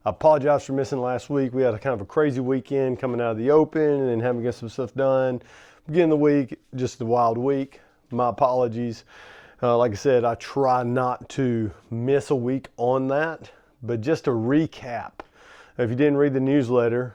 I apologize for missing last week. We had a kind of a crazy weekend coming out of the Open and having to get some stuff done. Beginning of the week, just a wild week. My apologies. Like I said, I try not to miss a week on that. But just to recap, if you didn't read the newsletter,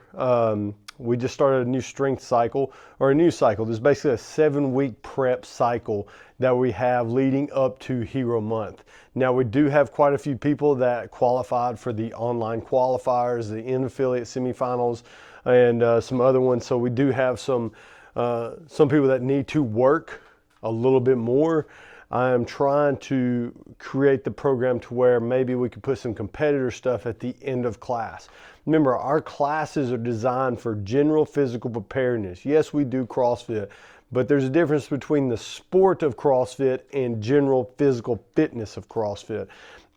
we just started a new strength cycle, or a new cycle. This is basically a 7-week prep cycle that we have leading up to Hero Month. Now, we do have quite a few people that qualified for the online qualifiers, the in-affiliate semifinals, and some other ones. So we do have some people that need to work a little bit more. I am trying to create the program to where maybe we could put some competitor stuff at the end of class. Remember, our classes are designed for general physical preparedness. Yes, we do CrossFit, but there's a difference between the sport of CrossFit and general physical fitness of CrossFit.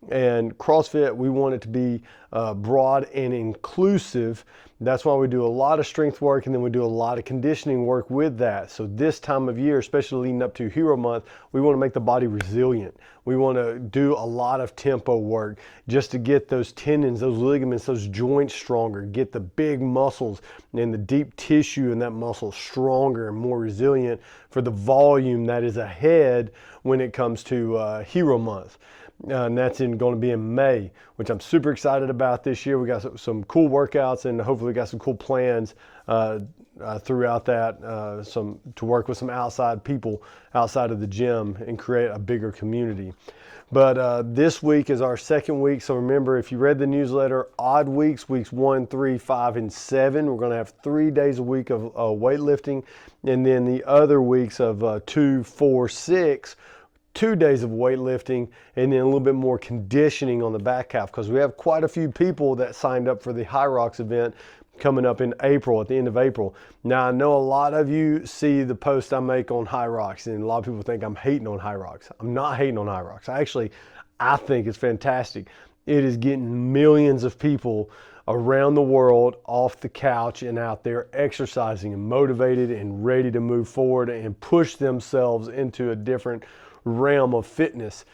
And CrossFit, we want it to be broad and inclusive. That's why we do a lot of strength work, and then we do a lot of conditioning work with that. So this time of year, especially leading up to Hero Month, we want to make the body resilient. We want to do a lot of tempo work just to get those tendons, those ligaments, those joints stronger, get the big muscles and the deep tissue in that muscle stronger and more resilient for the volume that is ahead when it comes to Hero Month. And that's going to be in May, which I'm super excited about this year. We got some cool workouts, and hopefully we got some cool plans throughout that, to work with some outside people outside of the gym and create a bigger community. But this week is our second week. So remember, if you read the newsletter, odd weeks 1, 3, 5, and 7, we're going to have 3 days a week of weightlifting. And then the other weeks of 2, 4, 6, 2 days of weightlifting, and then a little bit more conditioning on the back half, because we have quite a few people that signed up for the Hyrox event coming up in April, at the end of April. Now, I know a lot of you see the post I make on Hyrox, and a lot of people think I'm hating on Hyrox. I'm not hating on Hyrox. I think it's fantastic. It is getting millions of people around the world off the couch and out there exercising and motivated and ready to move forward and push themselves into a different realm of fitness.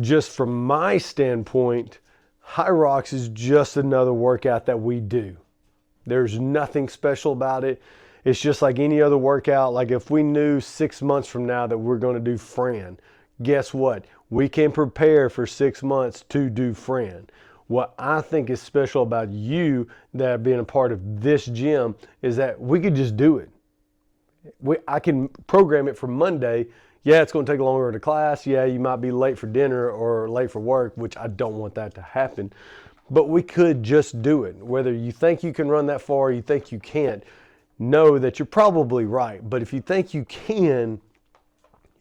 Just from my standpoint, Hyrox is just another workout that we do. There's nothing special about it. It's just like any other workout. Like if we knew 6 months from now that we're going to do Fran, guess what? We can prepare for 6 months to do Fran. What I think is special about you that are being a part of this gym is that we could just do it. I can program it for Monday. Yeah, it's going to take longer to class. Yeah, you might be late for dinner or late for work, which I don't want that to happen. But we could just do it. Whether you think you can run that far or you think you can't, know that you're probably right. But if you think you can,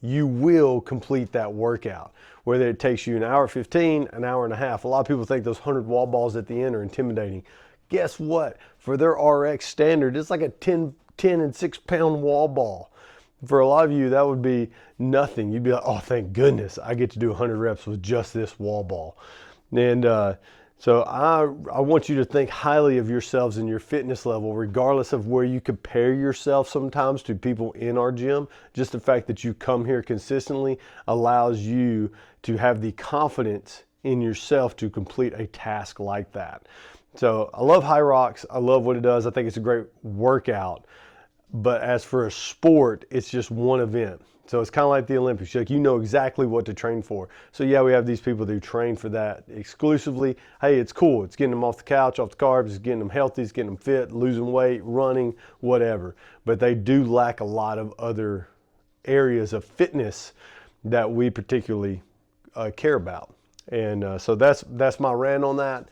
you will complete that workout. Whether it takes you an hour 15, an hour and a half. A lot of people think those 100 wall balls at the end are intimidating. Guess what? For their RX standard, it's like a 10 and 6 pound wall ball. For a lot of you, that would be nothing. You'd be like, oh, thank goodness I get to do 100 reps with just this wall ball. And so I want you to think highly of yourselves and your fitness level, regardless of where you compare yourself sometimes to people in our gym. Just the fact that you come here consistently allows you to have the confidence in yourself to complete a task like that. So I love Hyrox. I love what it does. I think it's a great workout. But as for a sport, it's just one event. So it's kind of like the Olympics. Like, you know exactly what to train for. So yeah, we have these people who train for that exclusively. Hey, it's cool. It's getting them off the couch, off the carbs. It's getting them healthy. It's getting them fit, losing weight, running, whatever. But they do lack a lot of other areas of fitness that we particularly care about. And so that's my rant on that.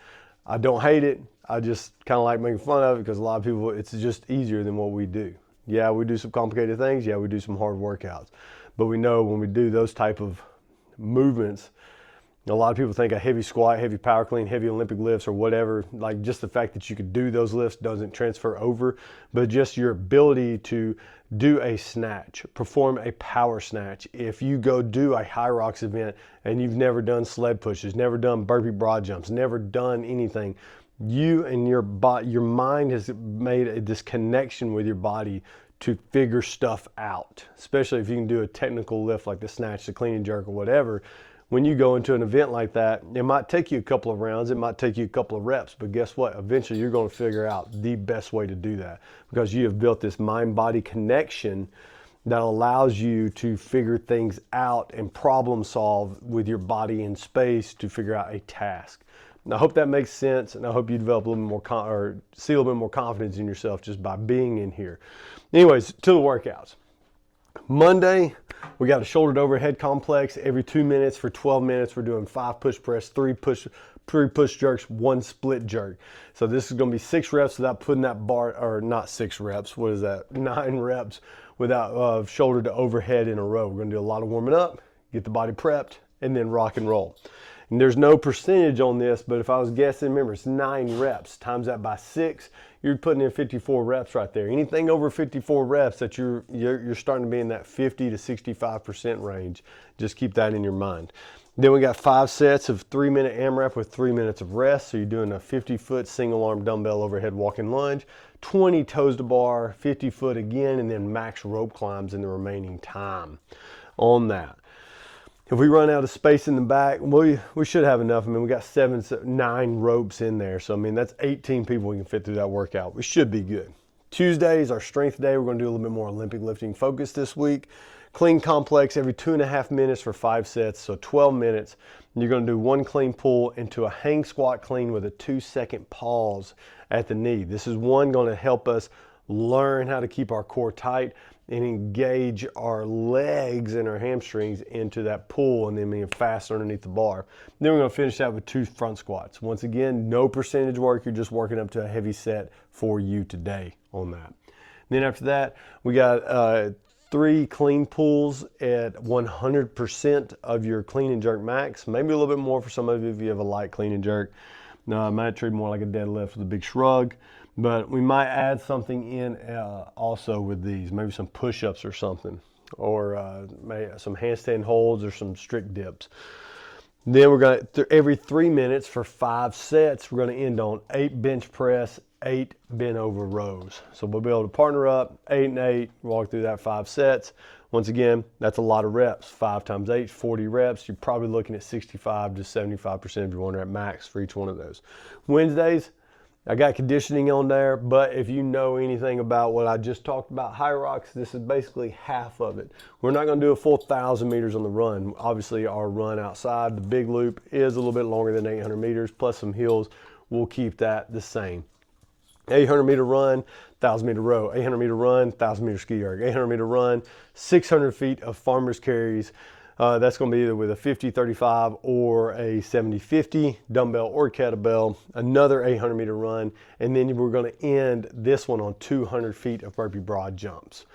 I don't hate it. I just kind of like making fun of it because a lot of people, it's just easier than what we do. Yeah, we do some complicated things. Yeah, we do some hard workouts. But we know when we do those type of movements, a lot of people think a heavy squat, heavy power clean, heavy Olympic lifts or whatever, like just the fact that you could do those lifts doesn't transfer over, but just your ability to do a snatch, perform a power snatch. If you go do a Hyrox event and you've never done sled pushes, never done burpee broad jumps, never done anything, you and your mind has made this connection with your body to figure stuff out, especially if you can do a technical lift like the snatch, the clean and jerk or whatever. when you go into an event like that, it might take you a couple of rounds, it might take you a couple of reps, but guess what? Eventually you're going to figure out the best way to do that because you have built this mind-body connection that allows you to figure things out and problem solve with your body in space to figure out a task. And I hope that makes sense, and I hope you develop a little bit more or see a little bit more confidence in yourself just by being in here. Anyways, to the workouts. Monday, we got a shoulder to overhead complex every 2 minutes for 12 minutes. We're doing 5 push press, 3 push jerks, 1 split jerk. So this is going to be 6 reps without putting that bar, or not 6 reps, what is that? 9 reps without shoulder to overhead in a row. We're going to do a lot of warming up, get the body prepped, and then rock and roll. And there's no percentage on this, but if I was guessing, remember it's 9 reps, times that by 6, you're putting in 54 reps right there. Anything over 54 reps that you're starting to be in that 50 to 65% range. Just keep that in your mind. Then we got 5 sets of 3-minute AMRAP with 3 minutes of rest. So you're doing a 50-foot single arm dumbbell overhead walking lunge, 20 toes to bar, 50 foot again, and then max rope climbs in the remaining time on that. If we run out of space in the back, we should have enough. I mean, we got 9 ropes in there. So, I mean, that's 18 people we can fit through that workout. We should be good. Tuesday is our strength day. We're going to do a little bit more Olympic lifting focus this week. Clean complex every 2.5 minutes for 5 sets, so 12 minutes. And you're going to do 1 clean pull into a hang squat clean with a 2-second pause at the knee. This is going to help us learn how to keep our core tight and engage our legs and our hamstrings into that pull and then being fast underneath the bar. Then we're going to finish that with 2 front squats. Once again, no percentage work. You're just working up to a heavy set for you today on that. And then after that, we got 3 clean pulls at 100% of your clean and jerk max. Maybe a little bit more for some of you if you have a light clean and jerk. I might treat more like a deadlift with a big shrug. But we might add something in also with these, maybe some push-ups or something, or maybe some handstand holds or some strict dips. Then we're going to, every 3 minutes for 5 sets, we're going to end on 8 bench press, 8 bent over rows. So we'll be able to partner up 8 and 8, walk through that 5 sets. Once again, that's a lot of reps. 5 times 8, 40 reps. You're probably looking at 65 to 75% of your 1 rep max for each one of those. Wednesdays, I got conditioning on there, but if you know anything about what I just talked about, Hyrox, this is basically half of it. We're not going to do a full 1,000 meters on the run. Obviously, our run outside the big loop is a little bit longer than 800 meters, plus some hills. We'll keep that the same. 800 meter run, 1,000 meter row, 800 meter run, 1,000 meter ski erg, 800 meter run, 600 feet of farmer's carries. That's going to be either with a 50-35 or a 70-50 dumbbell or kettlebell, another 800 meter run, and then we're going to end this one on 200 feet of burpee broad jumps.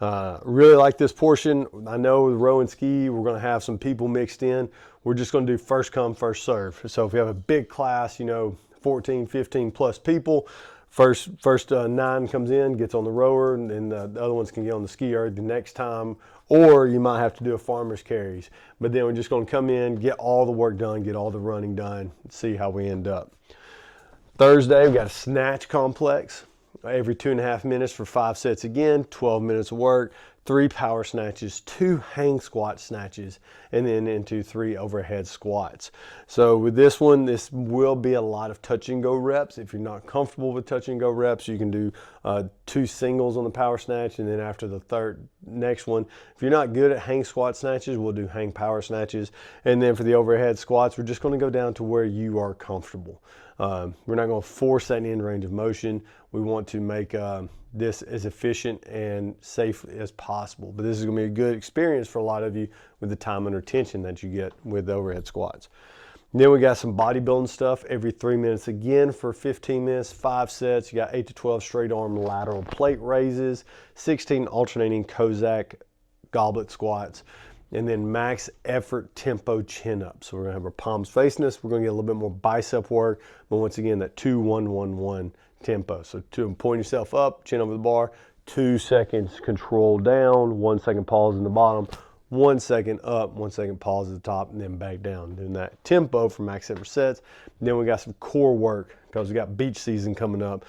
Really like this portion. I know with row and ski, we're going to have some people mixed in. We're just going to do first come, first serve. So if we have a big class, 14, 15 plus people, First 9 comes in, gets on the rower, and then the other ones can get on the ski erg the next time, or you might have to do a farmer's carries. But then we're just going to come in, get all the work done, get all the running done, see how we end up. Thursday, we've got a snatch complex every 2.5 minutes for 5 sets again, 12 minutes of work, 3 power snatches, 2 hang squat snatches, and then into 3 overhead squats. So with this one, this will be a lot of touch and go reps. If you're not comfortable with touch and go reps, you can do 2 singles on the power snatch, and then after the next one, if you're not good at hang squat snatches, we'll do hang power snatches. And then for the overhead squats, we're just going to go down to where you are comfortable. We're not going to force that end range of motion. We want to make this as efficient and safe as possible. But this is going to be a good experience for a lot of you with the time under tension that you get with the overhead squats. And then we got some bodybuilding stuff every 3 minutes again for 15 minutes, 5 sets. You got 8 to 12 straight arm lateral plate raises, 16 alternating Kozak goblet squats, and then max effort tempo chin up. So we're going to have our palms facing us. We're going to get a little bit more bicep work, but once again, that 2-1-1-1 tempo. So point yourself up, chin over the bar, 2 seconds control down, 1 second pause in the bottom, 1 second up, 1 second pause at the top, and then back down. Doing that tempo for max effort sets. And then we got some core work because we got beach season coming up.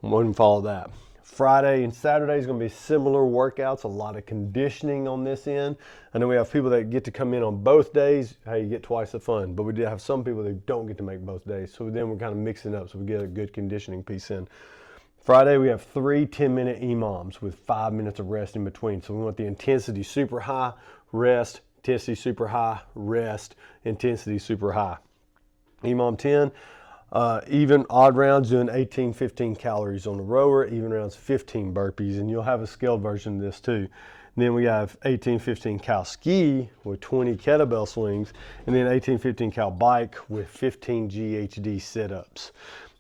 Wouldn't follow that. Friday and Saturday is going to be similar workouts, a lot of conditioning on this end. And then we have people that get to come in on both days. Hey, you get twice the fun. But we do have some people that don't get to make both days. So then we're kind of mixing up so we get a good conditioning piece in. Friday, we have 3 10-minute EMOMs with 5 minutes of rest in between. So we want the intensity super high, rest, intensity super high, rest, intensity super high. EMOM 10. Even odd rounds doing 15 calories on the rower, even rounds 15 burpees, and you'll have a scaled version of this too. And then we have 15 cal ski with 20 kettlebell swings, and then 15 cal bike with 15 GHD sit-ups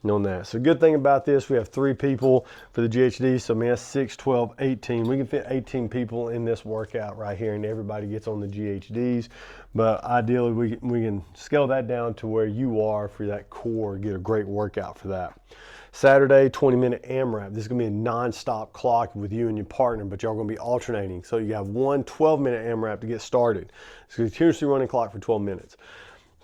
on that. So good thing about this, we have 3 people for the GHD, so I mean that's 6, 12, 18. We can fit 18 people in this workout right here, and everybody gets on the GHDs. But ideally, we can scale that down to where you are for that core, get a great workout for that. Saturday, 20-minute AMRAP. This is going to be a non-stop clock with you and your partner, but y'all going to be alternating. So you have one 12-minute AMRAP to get started. It's a continuously running clock for 12 minutes.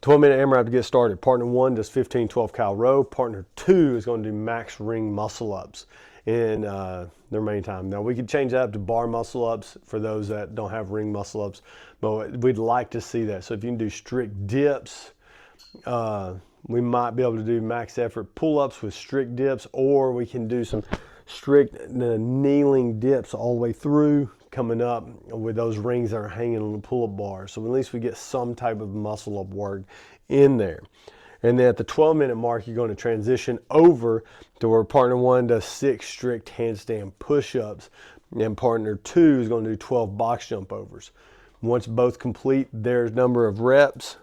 12-minute AMRAP to get started. Partner 1 does 15 12 cal row. Partner 2 is going to do max ring muscle ups in their main time. Now we could change that up to bar muscle ups for those that don't have ring muscle ups, but we'd like to see that. So if you can do strict dips, we might be able to do max effort pull-ups with strict dips, or we can do some strict kneeling dips all the way through, coming up with those rings that are hanging on the pull-up bar. So at least we get some type of muscle up work in there. And then at the 12-minute mark, you're going to transition over to where partner 1 does 6 strict handstand push-ups, and partner 2 is going to do 12 box jump overs. Once both complete their number of reps,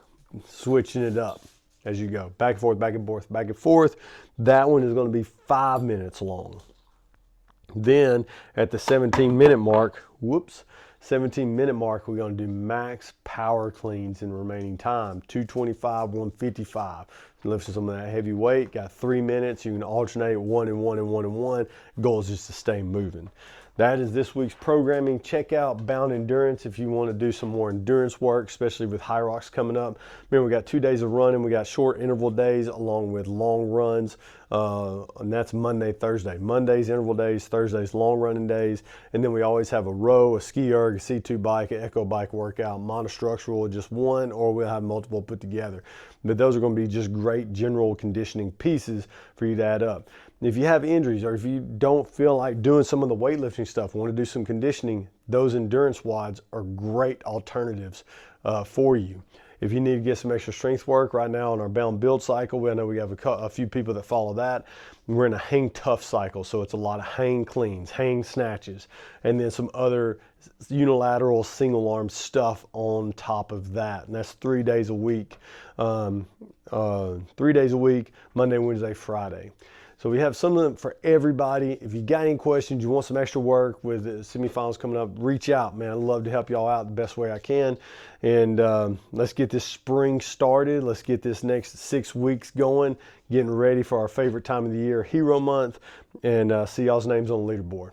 switching it up as you go. Back and forth, back and forth, back and forth. That one is going to be 5 minutes long. Then at the 17-minute mark, 17-minute mark, we're going to do max power cleans in remaining time. 225, 155. Lifting some of that heavy weight, got 3 minutes. You can alternate 1 and 1 and 1 and 1. Goal is just to stay moving. That is this week's programming. Check out Bound Endurance if you want to do some more endurance work, especially with High Rocks coming up. Remember, we got 2 days of running. We got short interval days along with long runs, and that's Monday, Thursday. Mondays, interval days, Thursdays, long running days. And then we always have a row, a ski erg, a C2 bike, an echo bike workout, monostructural, just one, or we'll have multiple put together. But those are going to be just great general conditioning pieces for you to add up. If you have injuries, or if you don't feel like doing some of the weightlifting stuff, want to do some conditioning, those endurance WODs are great alternatives for you. If you need to get some extra strength work right now on our Bound Build cycle, I know we have a few people that follow that. We're in a hang tough cycle, so it's a lot of hang cleans, hang snatches, and then some other unilateral single arm stuff on top of that. And that's 3 days a week, 3 days a week, Monday, Wednesday, Friday. So we have something for everybody. If you got any questions, you want some extra work with the semifinals coming up, reach out, man. I'd love to help y'all out the best way I can. And let's get this spring started. Let's get this next 6 weeks going, getting ready for our favorite time of the year, Hero Month, and see y'all's names on the leaderboard.